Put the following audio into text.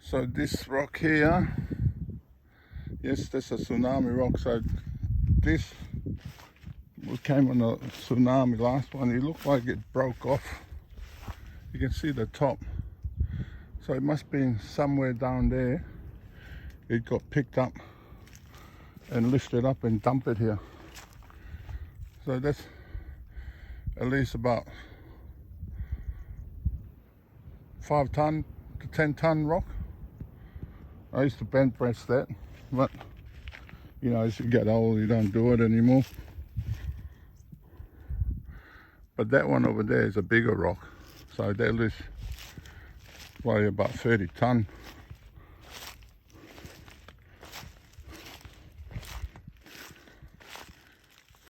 So this rock here, yes, that's a tsunami rock. So this came on a tsunami, last one. It looked like it broke off. You can see the top. So it must be somewhere down there. It got picked up and lifted up and dumped it here. So that's at least about 5 ton to 10 ton rock. I used to bench press that, but you know, as you get old, you don't do it anymore. But that one over there is a bigger rock, so that is probably about 30 ton.